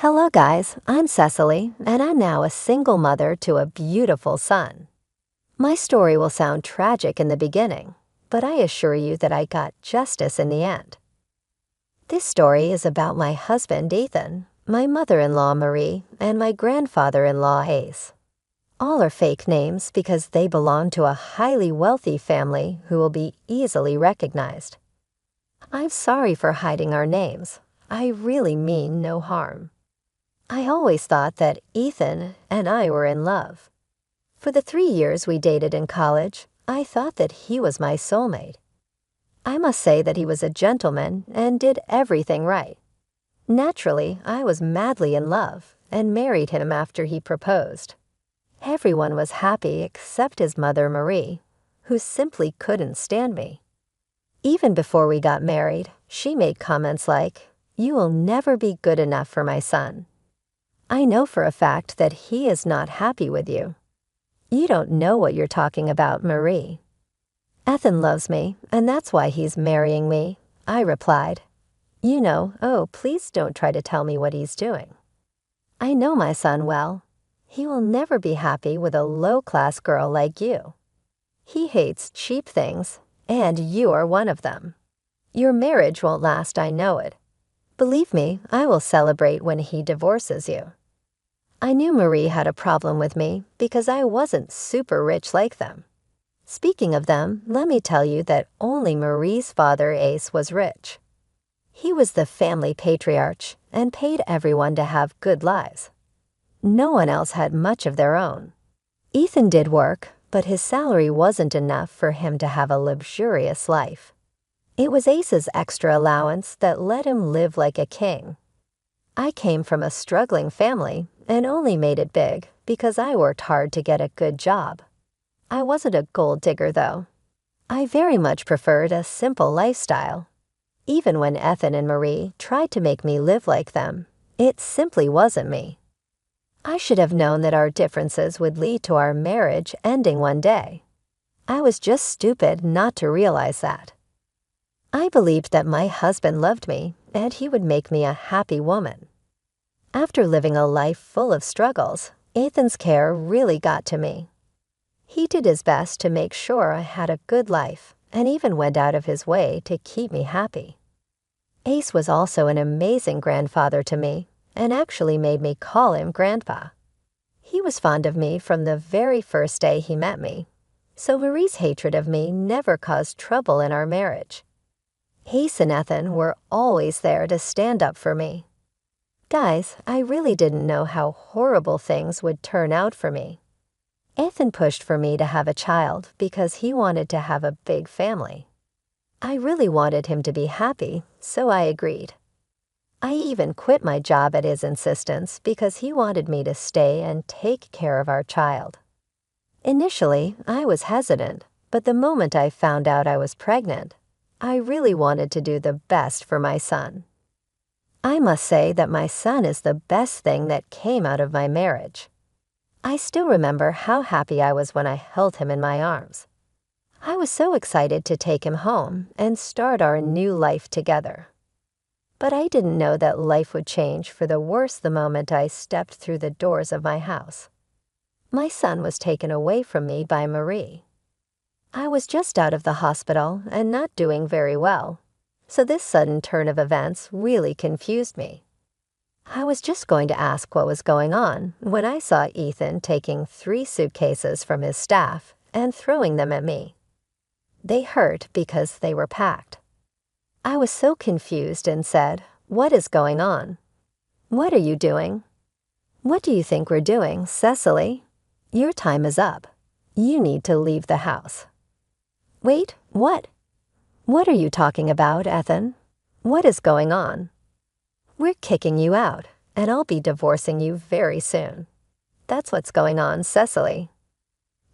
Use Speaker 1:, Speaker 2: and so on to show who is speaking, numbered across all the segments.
Speaker 1: Hello guys, I'm Cecily, and I'm now a single mother to a beautiful son. My story will sound tragic in the beginning, but I assure you that I got justice in the end. This story is about my husband Ethan, my mother-in-law Marie, and my grandfather-in-law Ace. All are fake names because they belong to a highly wealthy family who will be easily recognized. I'm sorry for hiding our names. I really mean no harm. I always thought that Ethan and I were in love. For the 3 years we dated in college, I thought that he was my soulmate. I must say that he was a gentleman and did everything right. Naturally, I was madly in love and married him after he proposed. Everyone was happy except his mother Marie, who simply couldn't stand me. Even before we got married, she made comments like, "You will never be good enough for my son. I know for a fact that he is not happy with you. You don't know what you're talking about, Marie." "Ethan loves me, and that's why he's marrying me," I replied. "Oh, please don't try to tell me what he's doing. I know my son well. He will never be happy with a low-class girl like you. He hates cheap things, and you are one of them. Your marriage won't last, I know it. Believe me, I will celebrate when he divorces you." I knew Marie had a problem with me because I wasn't super rich like them. Speaking of them, let me tell you that only Marie's father, Ace, was rich. He was the family patriarch and paid everyone to have good lives. No one else had much of their own. Ethan did work, but his salary wasn't enough for him to have a luxurious life. It was Ace's extra allowance that let him live like a king. I came from a struggling family and only made it big because I worked hard to get a good job. I wasn't a gold digger, though. I very much preferred a simple lifestyle. Even when Ethan and Marie tried to make me live like them, it simply wasn't me. I should have known that our differences would lead to our marriage ending one day. I was just stupid not to realize that. I believed that my husband loved me and he would make me a happy woman. After living a life full of struggles, Ethan's care really got to me. He did his best to make sure I had a good life and even went out of his way to keep me happy. Ace was also an amazing grandfather to me and actually made me call him Grandpa. He was fond of me from the very first day he met me, so Marie's hatred of me never caused trouble in our marriage. Ace and Ethan were always there to stand up for me. Guys, I really didn't know how horrible things would turn out for me. Ethan pushed for me to have a child because he wanted to have a big family. I really wanted him to be happy, so I agreed. I even quit my job at his insistence because he wanted me to stay and take care of our child. Initially, I was hesitant, but the moment I found out I was pregnant, I really wanted to do the best for my son. I must say that my son is the best thing that came out of my marriage. I still remember how happy I was when I held him in my arms. I was so excited to take him home and start our new life together. But I didn't know that life would change for the worse the moment I stepped through the doors of my house. My son was taken away from me by Marie. I was just out of the hospital and not doing very well, so this sudden turn of events really confused me. I was just going to ask what was going on when I saw Ethan taking 3 suitcases from his staff and throwing them at me. They hurt because they were packed. I was so confused and said, "What is going on? What are you doing?" "What do you think we're doing, Cecily? Your time is up. You need to leave the house." "Wait, what? What are you talking about, Ethan? What is going on?" "We're kicking you out, and I'll be divorcing you very soon. That's what's going on, Cecily.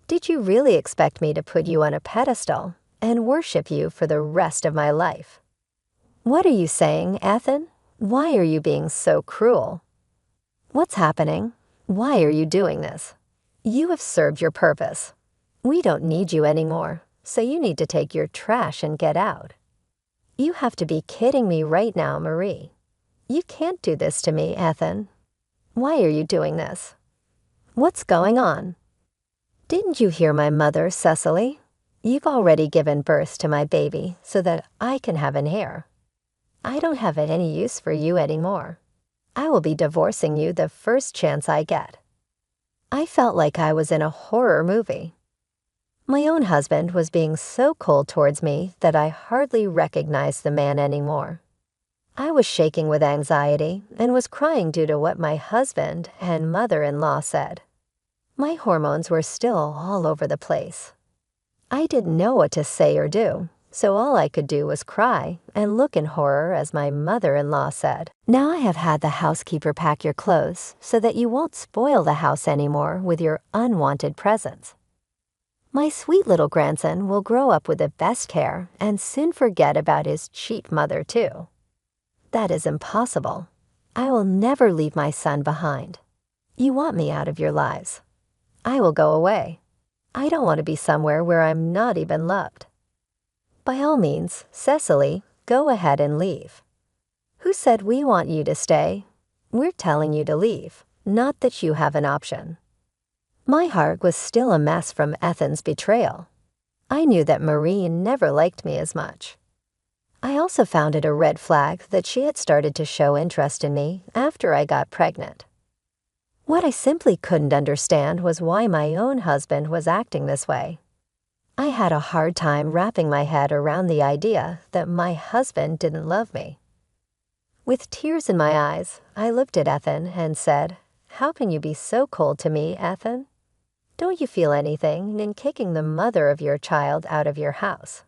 Speaker 1: Did you really expect me to put you on a pedestal and worship you for the rest of my life?" "What are you saying, Ethan? Why are you being so cruel? What's happening? Why are you doing this? You have served your purpose. We don't need you anymore, so you need to take your trash and get out." "You have to be kidding me right now, Marie. You can't do this to me, Ethan. Why are you doing this? What's going on? Didn't you hear my mother, Cecily? You've already given birth to my baby so that I can have an heir. I don't have any use for you anymore. I will be divorcing you the first chance I get. I felt like I was in a horror movie. My own husband was being so cold towards me that I hardly recognized the man anymore. I was shaking with anxiety and was crying due to what my husband and mother-in-law said. My hormones were still all over the place. I didn't know what to say or do, so all I could do was cry and look in horror as my mother-in-law said, "Now I have had the housekeeper pack your clothes so that you won't spoil the house anymore with your unwanted presence. My sweet little grandson will grow up with the best care and soon forget about his cheap mother too. That is impossible. I will never leave my son behind. You want me out of your lives. I will go away. I don't want to be somewhere where I'm not even loved. By all means, Cecily, go ahead and leave. Who said we want you to stay? We're telling you to leave, not that you have an option." My heart was still a mess from Ethan's betrayal. I knew that Marie never liked me as much. I also found it a red flag that she had started to show interest in me after I got pregnant. What I simply couldn't understand was why my own husband was acting this way. I had a hard time wrapping my head around the idea that my husband didn't love me. With tears in my eyes, I looked at Ethan and said, "How can you be so cold to me, Ethan? Don't you feel anything in kicking the mother of your child out of your house?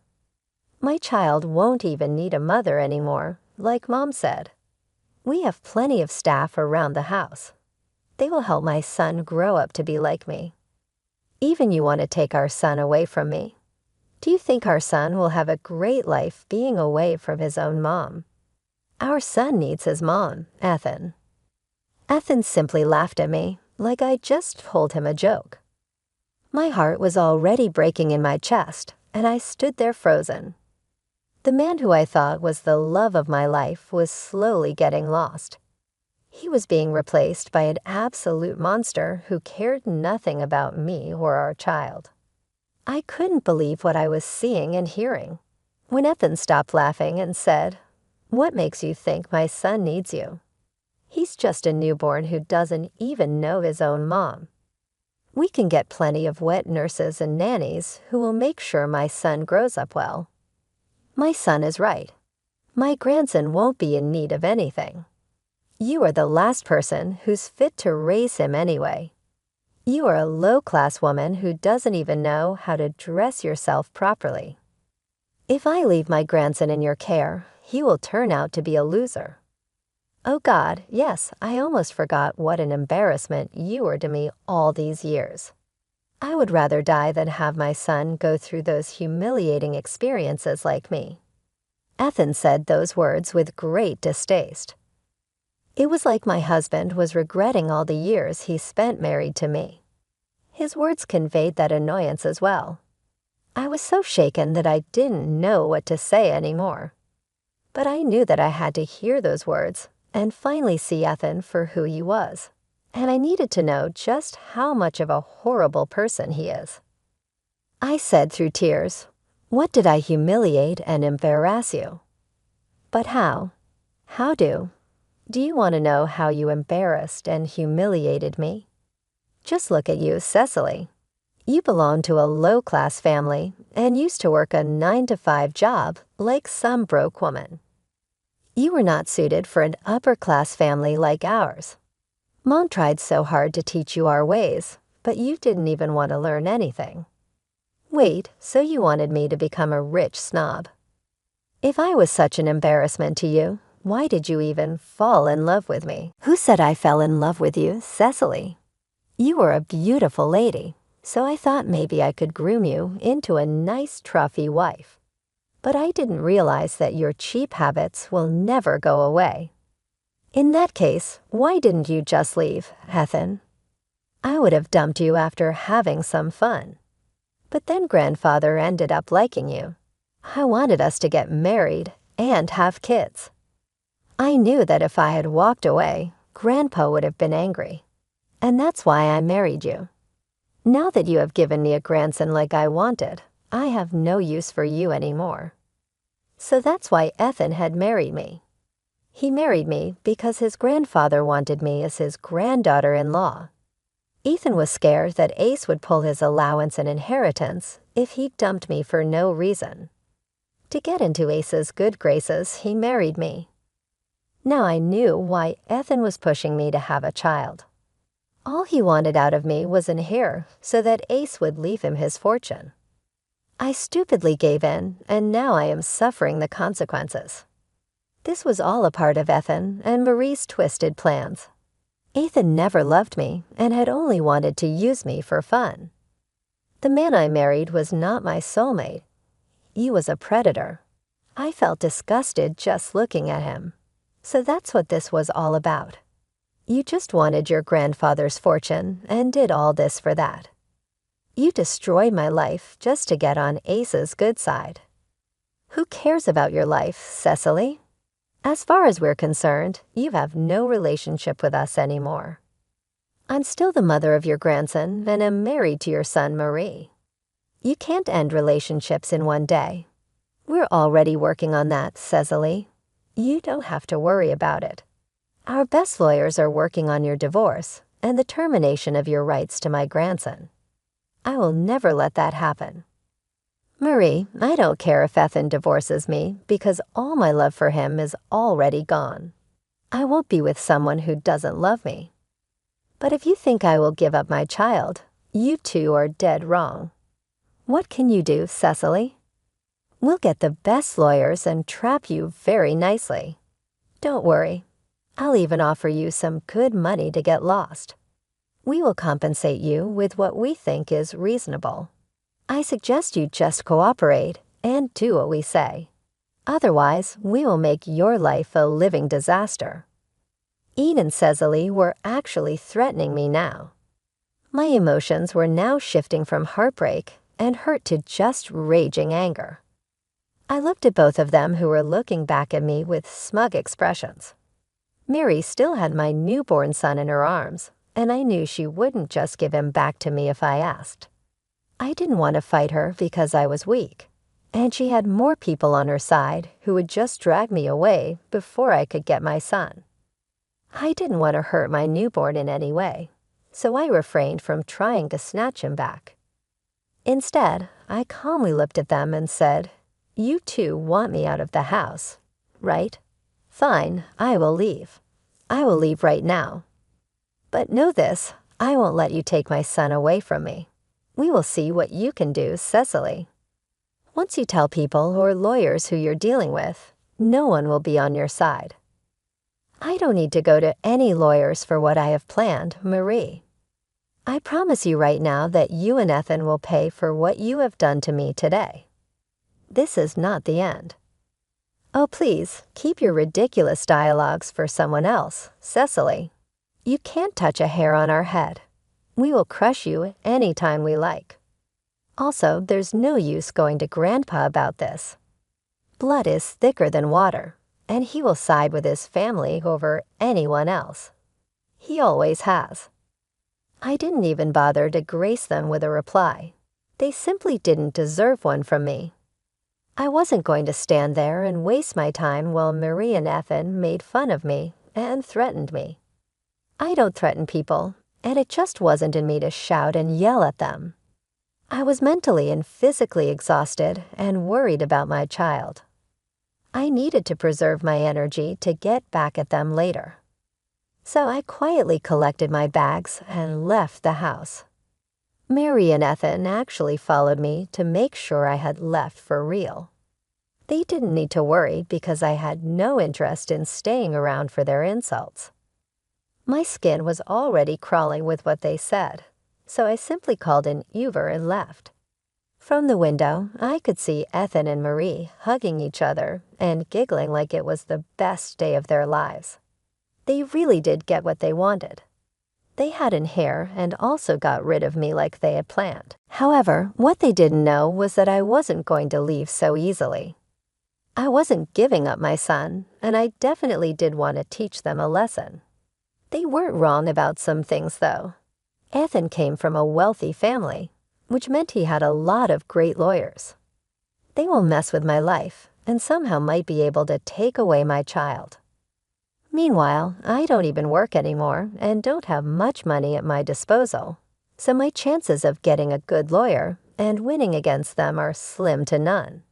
Speaker 1: My child won't even need a mother anymore, like Mom said. We have plenty of staff around the house. They will help my son grow up to be like me. Even you want to take our son away from me. Do you think our son will have a great life being away from his own mom? Our son needs his mom, Ethan." Ethan simply laughed at me, like I just told him a joke. My heart was already breaking in my chest, and I stood there frozen. The man who I thought was the love of my life was slowly getting lost. He was being replaced by an absolute monster who cared nothing about me or our child. I couldn't believe what I was seeing and hearing. When Ethan stopped laughing and said, "What makes you think my son needs you? He's just a newborn who doesn't even know his own mom. We can get plenty of wet nurses and nannies who will make sure my son grows up well. My son is right. My grandson won't be in need of anything. You are the last person who's fit to raise him anyway. You are a low-class woman who doesn't even know how to dress yourself properly. If I leave my grandson in your care, he will turn out to be a loser. Oh God, yes, I almost forgot what an embarrassment you were to me all these years. I would rather die than have my son go through those humiliating experiences like me." Ethan said those words with great distaste. It was like my husband was regretting all the years he spent married to me. His words conveyed that annoyance as well. I was so shaken that I didn't know what to say anymore. But I knew that I had to hear those words and finally see Ethan for who he was, and I needed to know just how much of a horrible person he is. I said through tears, "What did I humiliate and embarrass you?" "But how? How do? Do you want to know how you embarrassed and humiliated me? Just look at you, Cecily. You belong to a low-class family and used to work a 9-to-5 job like some broke woman. You were not suited for an upper-class family like ours. Mom tried so hard to teach you our ways, but you didn't even want to learn anything. Wait, so you wanted me to become a rich snob. If I was such an embarrassment to you, why did you even fall in love with me?" "Who said I fell in love with you, Cecily? You were a beautiful lady, so I thought maybe I could groom you into a nice trophy wife. But I didn't realize that your cheap habits will never go away. In that case, why didn't you just leave, Ethan? I would have dumped you after having some fun. But then grandfather ended up liking you. I wanted us to get married and have kids. I knew that if I had walked away, Grandpa would have been angry. And that's why I married you. Now that you have given me a grandson like I wanted, I have no use for you anymore. So that's why Ethan had married me. He married me because his grandfather wanted me as his granddaughter-in-law. Ethan was scared that Ace would pull his allowance and inheritance if he dumped me for no reason. To get into Ace's good graces, he married me. Now I knew why Ethan was pushing me to have a child. All he wanted out of me was an heir so that Ace would leave him his fortune. I stupidly gave in, and now I am suffering the consequences. This was all a part of Ethan and Marie's twisted plans. Ethan never loved me and had only wanted to use me for fun. The man I married was not my soulmate. He was a predator. I felt disgusted just looking at him. So that's what this was all about. You just wanted your grandfather's fortune and did all this for that. You destroyed my life just to get on Ace's good side. Who cares about your life, Cecily? As far as we're concerned, you have no relationship with us anymore. I'm still the mother of your grandson and am married to your son, Marie. You can't end relationships in one day. We're already working on that, Cecily. You don't have to worry about it. Our best lawyers are working on your divorce and the termination of your rights to my grandson. I will never let that happen. Marie, I don't care if Ethan divorces me because all my love for him is already gone. I won't be with someone who doesn't love me. But if you think I will give up my child, you two are dead wrong. What can you do, Cecily? We'll get the best lawyers and trap you very nicely. Don't worry. I'll even offer you some good money to get lost. We will compensate you with what we think is reasonable. I suggest you just cooperate and do what we say. Otherwise, we will make your life a living disaster. Ian and Cecily were actually threatening me now. My emotions were now shifting from heartbreak and hurt to just raging anger. I looked at both of them who were looking back at me with smug expressions. Mary still had my newborn son in her arms, and I knew she wouldn't just give him back to me if I asked. I didn't want to fight her because I was weak, and she had more people on her side who would just drag me away before I could get my son. I didn't want to hurt my newborn in any way, so I refrained from trying to snatch him back. Instead, I calmly looked at them and said, "You two want me out of the house, right? Fine, I will leave. I will leave right now. But know this, I won't let you take my son away from me. We will see what you can do, Cecily. Once you tell people or lawyers who you're dealing with, no one will be on your side. I don't need to go to any lawyers for what I have planned, Marie. I promise you right now that you and Ethan will pay for what you have done to me today. This is not the end. Oh, please, keep your ridiculous dialogues for someone else, Cecily. You can't touch a hair on our head. We will crush you any time we like. Also, there's no use going to Grandpa about this. Blood is thicker than water, and he will side with his family over anyone else. He always has." I didn't even bother to grace them with a reply. They simply didn't deserve one from me. I wasn't going to stand there and waste my time while Marie and Ethan made fun of me and threatened me. I don't threaten people, and it just wasn't in me to shout and yell at them. I was mentally and physically exhausted and worried about my child. I needed to preserve my energy to get back at them later. So I quietly collected my bags and left the house. Mary and Ethan actually followed me to make sure I had left for real. They didn't need to worry because I had no interest in staying around for their insults. My skin was already crawling with what they said, so I simply called an Uber and left. From the window, I could see Ethan and Marie hugging each other and giggling like it was the best day of their lives. They really did get what they wanted. They had an heir and also got rid of me like they had planned. However, what they didn't know was that I wasn't going to leave so easily. I wasn't giving up my son, and I definitely did want to teach them a lesson. They weren't wrong about some things, though. Ethan came from a wealthy family, which meant he had a lot of great lawyers. They will mess with my life and somehow might be able to take away my child. Meanwhile, I don't even work anymore and don't have much money at my disposal, so my chances of getting a good lawyer and winning against them are slim to none.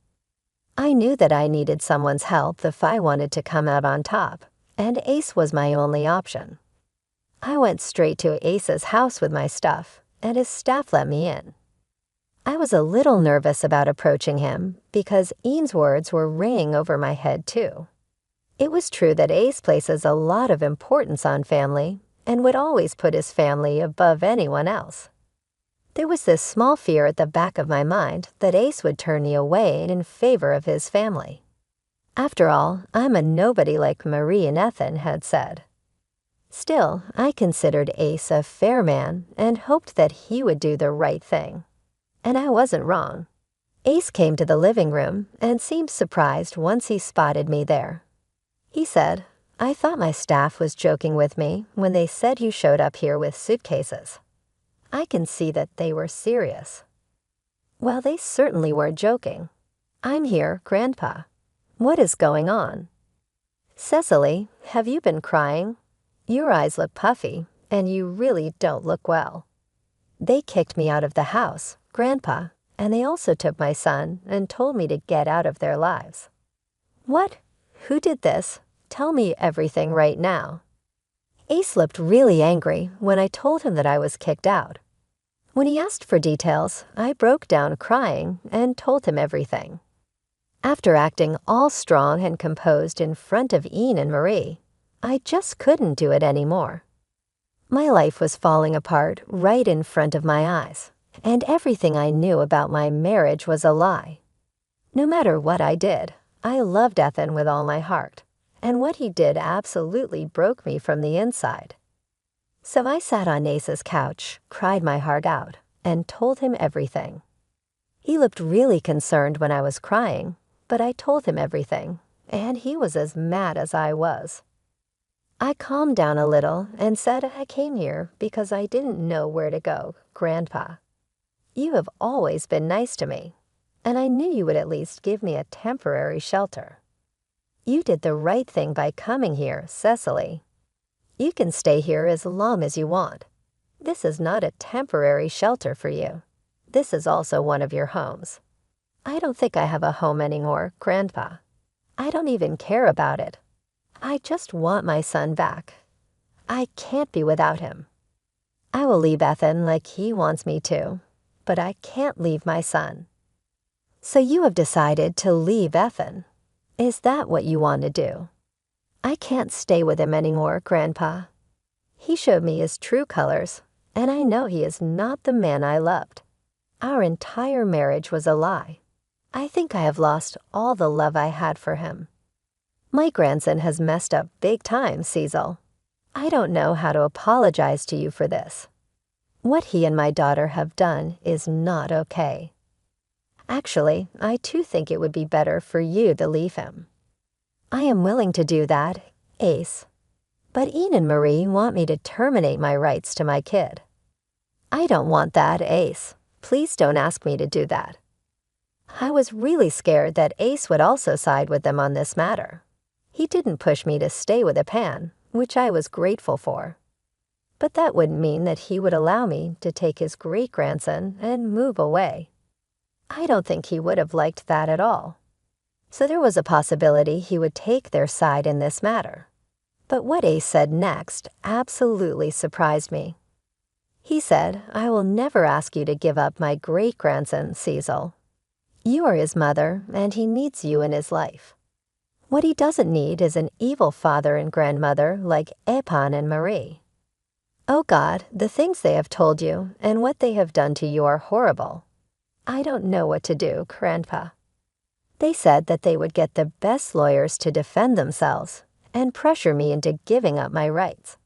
Speaker 1: I knew that I needed someone's help if I wanted to come out on top, and Ace was my only option. I went straight to Ace's house with my stuff, and his staff let me in. I was a little nervous about approaching him because Ian's words were ringing over my head too. It was true that Ace places a lot of importance on family and would always put his family above anyone else. There was this small fear at the back of my mind that Ace would turn me away in favor of his family. After all, I'm a nobody like Marie and Ethan had said. Still, I considered Ace a fair man and hoped that he would do the right thing. And I wasn't wrong. Ace came to the living room and seemed surprised once he spotted me there. He said, "I thought my staff was joking with me when they said you showed up here with suitcases. I can see that they were serious." Well, they certainly weren't joking. "I'm here, Grandpa. What is going on?" "Cecily, have you been crying? Your eyes look puffy, and you really don't look well. They kicked me out of the house, Grandpa, and they also took my son and told me to get out of their lives." "What? Who did this? Tell me everything right now." Ace looked really angry when I told him that I was kicked out. When he asked for details, I broke down crying and told him everything. After acting all strong and composed in front of Ian and Marie, I just couldn't do it anymore. My life was falling apart right in front of my eyes, and everything I knew about my marriage was a lie. No matter what I did, I loved Ethan with all my heart, and what he did absolutely broke me from the inside. So I sat on Ace's couch, cried my heart out, and told him everything. He looked really concerned when I was crying, but I told him everything, and he was as mad as I was. I calmed down a little and said I came here because I didn't know where to go, Grandpa. You have always been nice to me, and I knew you would at least give me a temporary shelter. You did the right thing by coming here, Cecily. You can stay here as long as you want. This is not a temporary shelter for you. This is also one of your homes. I don't think I have a home anymore, Grandpa. I don't even care about it. I just want my son back. I can't be without him. I will leave Ethan like he wants me to, but I can't leave my son." "So you have decided to leave Ethan. Is that what you want to do?" "I can't stay with him anymore, Grandpa. He showed me his true colors, and I know he is not the man I loved. Our entire marriage was a lie. I think I have lost all the love I had for him. My grandson has messed up big time, Cecil. I don't know how to apologize to you for this. What he and my daughter have done is not okay. Actually, I too think it would be better for you to leave him. I am willing to do that, Ace. But Ian and Marie want me to terminate my rights to my kid. I don't want that, Ace. Please don't ask me to do that." I was really scared that Ace would also side with them on this matter. He didn't push me to stay with Pan, which I was grateful for. But that wouldn't mean that he would allow me to take his great-grandson and move away. I don't think he would have liked that at all. So there was a possibility he would take their side in this matter. But what Ace said next absolutely surprised me. He said, "I will never ask you to give up my great-grandson, Cecil. You are his mother, and he needs you in his life. What he doesn't need is an evil father and grandmother like Epan and Marie. Oh God, the things they have told you and what they have done to you are horrible. I don't know what to do, Grandpa." They said that they would get the best lawyers to defend themselves and pressure me into giving up my rights.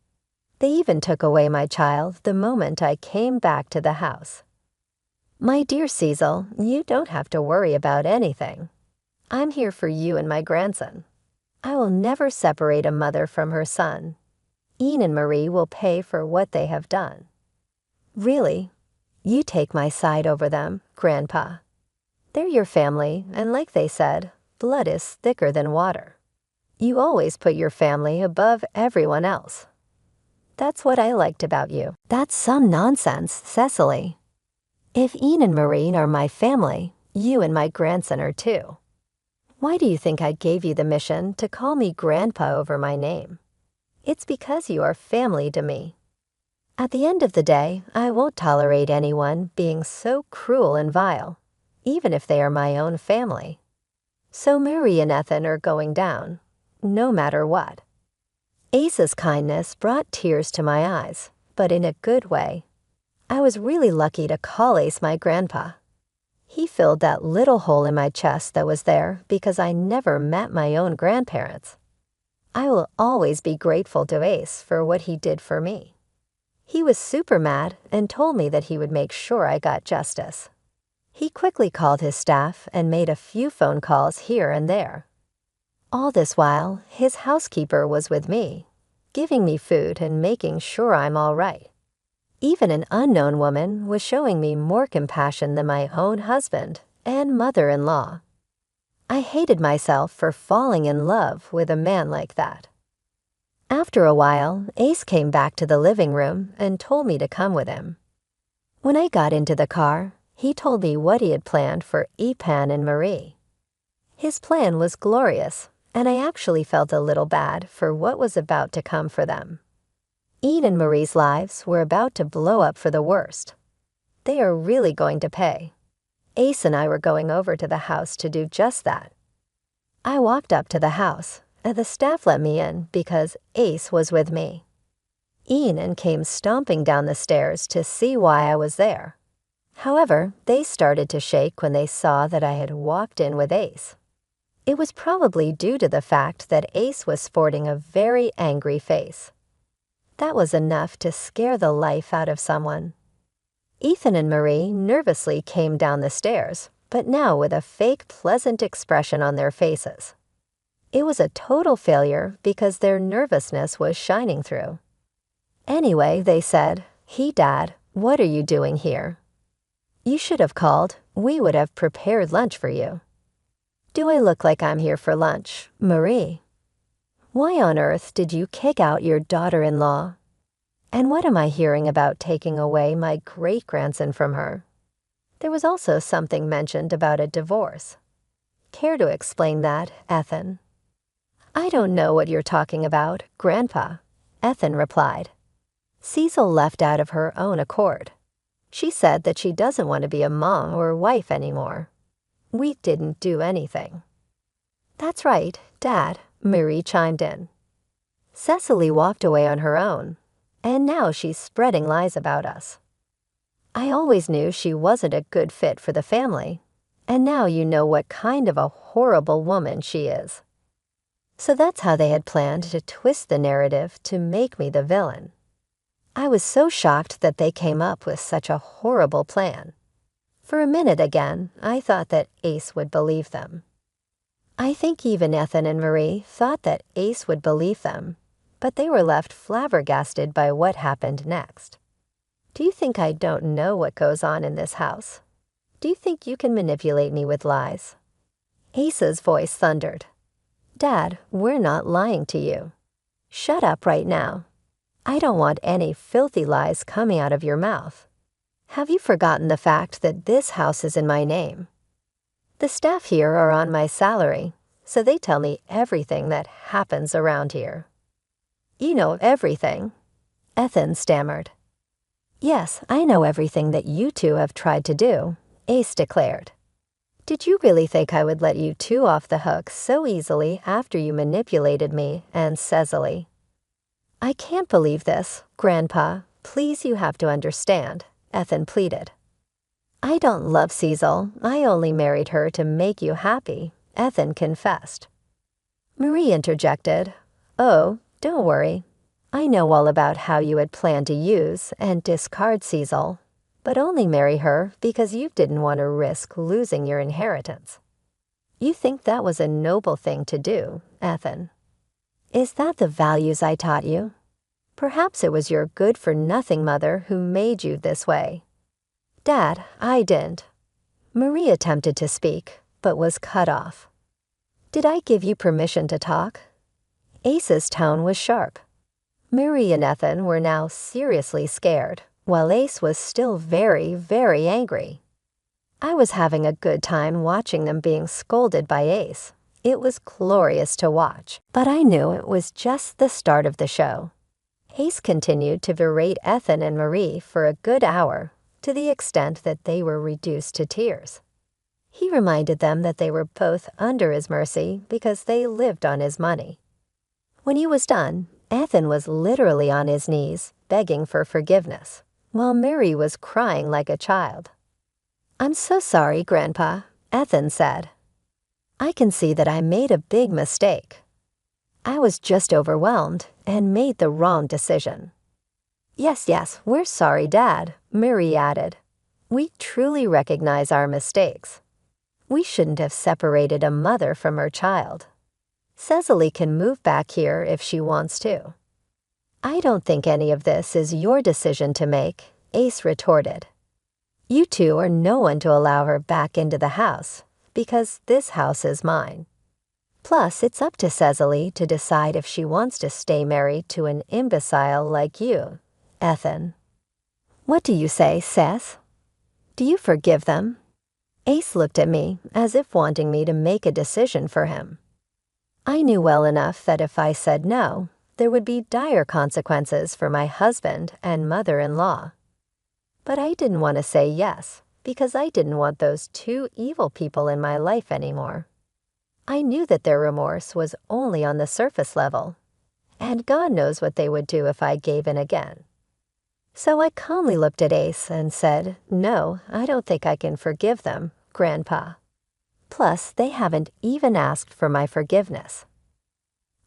Speaker 1: They even took away my child the moment I came back to the house. "My dear Cecil, you don't have to worry about anything. I'm here for you and my grandson. I will never separate a mother from her son. Ian and Marie will pay for what they have done. Really? You take my side over them, Grandpa. They're your family, and like they said, blood is thicker than water. You always put your family above everyone else. That's what I liked about you. That's some nonsense, Cecily. If Ian and Marie are my family, you and my grandson are too. Why do you think I gave you the mission to call me Grandpa over my name? It's because you are family to me. At the end of the day, I won't tolerate anyone being so cruel and vile, even if they are my own family. So Marie and Ethan are going down, no matter what. Ace's kindness brought tears to my eyes, but in a good way. I was really lucky to call Ace my grandpa. He filled that little hole in my chest that was there because I never met my own grandparents. I will always be grateful to Ace for what he did for me. He was super mad and told me that he would make sure I got justice. He quickly called his staff and made a few phone calls here and there. All this while, his housekeeper was with me, giving me food and making sure I'm all right. Even an unknown woman was showing me more compassion than my own husband and mother-in-law. I hated myself for falling in love with a man like that. After a while, Ace came back to the living room and told me to come with him. When I got into the car, he told me what he had planned for Epan and Marie. His plan was glorious, and I actually felt a little bad for what was about to come for them. Ian and Marie's lives were about to blow up for the worst. They are really going to pay. Ace and I were going over to the house to do just that. I walked up to the house, and the staff let me in because Ace was with me. Ian came stomping down the stairs to see why I was there. However, they started to shake when they saw that I had walked in with Ace. It was probably due to the fact that Ace was sporting a very angry face. That was enough to scare the life out of someone. Ethan and Marie nervously came down the stairs, but now with a fake pleasant expression on their faces. It was a total failure because their nervousness was shining through. Anyway, they said, "Hey, Dad, what are you doing here? You should have called. We would have prepared lunch for you." Do I look like I'm here for lunch, Marie? Why on earth did you kick out your daughter-in-law? And what am I hearing about taking away my great-grandson from her? There was also something mentioned about a divorce. Care to explain that, Ethan? I don't know what you're talking about, Grandpa, Ethan replied. Cecil left out of her own accord. She said that she doesn't want to be a mom or wife anymore. We didn't do anything. That's right, Dad, Marie chimed in. Cecily walked away on her own, and now she's spreading lies about us. I always knew she wasn't a good fit for the family, and now you know what kind of a horrible woman she is. So that's how they had planned to twist the narrative to make me the villain. I was so shocked that they came up with such a horrible plan. For a minute again, I thought that Ace would believe them. I think even Ethan and Marie thought that Ace would believe them, but they were left flabbergasted by what happened next. Do you think I don't know what goes on in this house? Do you think you can manipulate me with lies? Ace's voice thundered. Dad, we're not lying to you. Shut up right now. I don't want any filthy lies coming out of your mouth. Have you forgotten the fact that this house is in my name? The staff here are on my salary, so they tell me everything that happens around here. You know everything, Ethan stammered. Yes, I know everything that you two have tried to do, Ace declared. Did you really think I would let you two off the hook so easily after you manipulated me and Cecily? I can't believe this, Grandpa. Please, you have to understand, Ethan pleaded. I don't love Cecil. I only married her to make you happy, Ethan confessed. Marie interjected. Oh, don't worry. I know all about how you had planned to use and discard Cecil, but only marry her because you didn't want to risk losing your inheritance. You think that was a noble thing to do, Ethan. Is that the values I taught you? Perhaps it was your good-for-nothing mother who made you this way." "Dad, I didn't." Marie attempted to speak, but was cut off. "Did I give you permission to talk?" Ace's tone was sharp. Marie and Ethan were now seriously scared, while Ace was still very, very angry. I was having a good time watching them being scolded by Ace. It was glorious to watch, but I knew it was just the start of the show. Ace continued to berate Ethan and Marie for a good hour, to the extent that they were reduced to tears. He reminded them that they were both under his mercy because they lived on his money. When he was done, Ethan was literally on his knees, begging for forgiveness, while Mary was crying like a child. "I'm so sorry, Grandpa," Ethan said. "I can see that I made a big mistake. I was just overwhelmed and made the wrong decision." Yes, we're sorry, Dad," Mary added. "We truly recognize our mistakes. We shouldn't have separated a mother from her child. Cecily can move back here if she wants to." "I don't think any of this is your decision to make," Ace retorted. "You two are no one to allow her back into the house, because this house is mine. Plus, it's up to Cecily to decide if she wants to stay married to an imbecile like you, Ethan. What do you say, Seth? Do you forgive them?" Ace looked at me as if wanting me to make a decision for him. I knew well enough that if I said no, there would be dire consequences for my husband and mother-in-law. But I didn't want to say yes, because I didn't want those two evil people in my life anymore. I knew that their remorse was only on the surface level, and God knows what they would do if I gave in again. So I calmly looked at Ace and said, "No, I don't think I can forgive them, Grandpa. Plus, they haven't even asked for my forgiveness."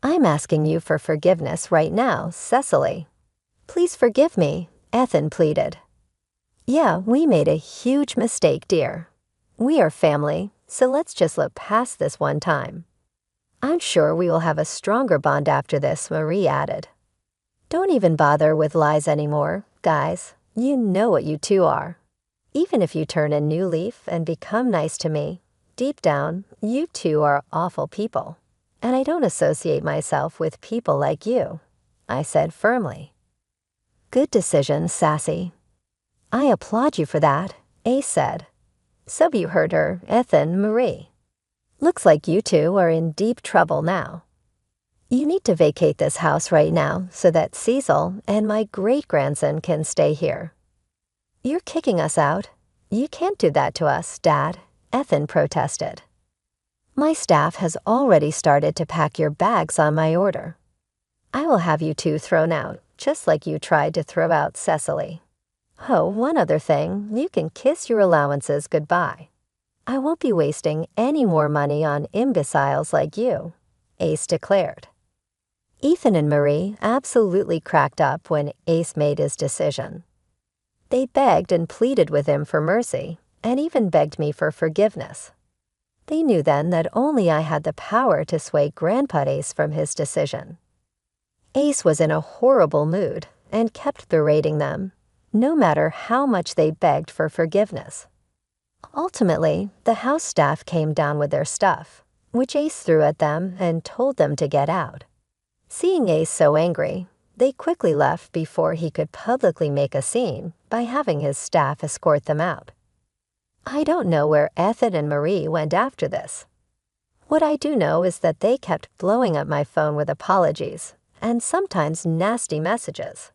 Speaker 1: "I'm asking you for forgiveness right now, Cecily. Please forgive me," Ethan pleaded. "Yeah, we made a huge mistake, dear. We are family, so let's just look past this one time. I'm sure we will have a stronger bond after this," Marie added. "Don't even bother with lies anymore, guys. You know what you two are. Even if you turn a new leaf and become nice to me, deep down, you two are awful people. And I don't associate myself with people like you," I said firmly. "Good decision, Sassy." "I applaud you for that," Ace said. "So you heard her, Ethan, Marie. Looks like you two are in deep trouble now. You need to vacate this house right now so that Cecil and my great-grandson can stay here." "You're kicking us out. You can't do that to us, Dad," Ethan protested. "My staff has already started to pack your bags on my order. I will have you two thrown out, just like you tried to throw out Cecily. Oh, one other thing, you can kiss your allowances goodbye. I won't be wasting any more money on imbeciles like you," Ace declared. Ethan and Marie absolutely cracked up when Ace made his decision. They begged and pleaded with him for mercy, and even begged me for forgiveness. They knew then that only I had the power to sway Grandpa Ace from his decision. Ace was in a horrible mood and kept berating them, no matter how much they begged for forgiveness. Ultimately, the house staff came down with their stuff, which Ace threw at them and told them to get out. Seeing Ace so angry, they quickly left before he could publicly make a scene by having his staff escort them out. I don't know where Ethan and Marie went after this. What I do know is that they kept blowing up my phone with apologies and sometimes nasty messages.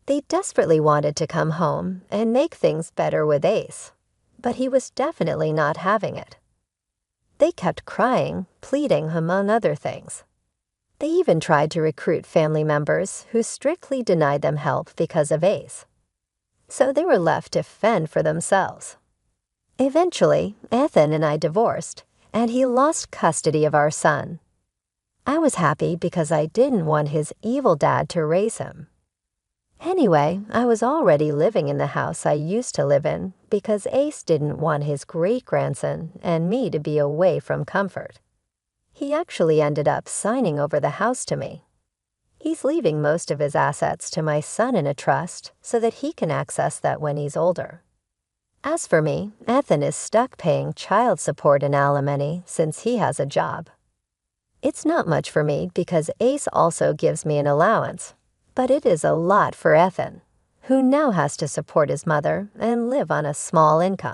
Speaker 1: They desperately wanted to come home and make things better with Ace, but he was definitely not having it. They kept crying, pleading, among other things. They even tried to recruit family members who strictly denied them help because of Ace. So they were left to fend for themselves. Eventually, Ethan and I divorced, and he lost custody of our son. I was happy because I didn't want his evil dad to raise him. Anyway, I was already living in the house I used to live in because Ace didn't want his great-grandson and me to be away from comfort. He actually ended up signing over the house to me. He's leaving most of his assets to my son in a trust so that he can access that when he's older. As for me, Ethan is stuck paying child support and alimony since he has a job. It's not much for me because Ace also gives me an allowance, but it is a lot for Ethan, who now has to support his mother and live on a small income.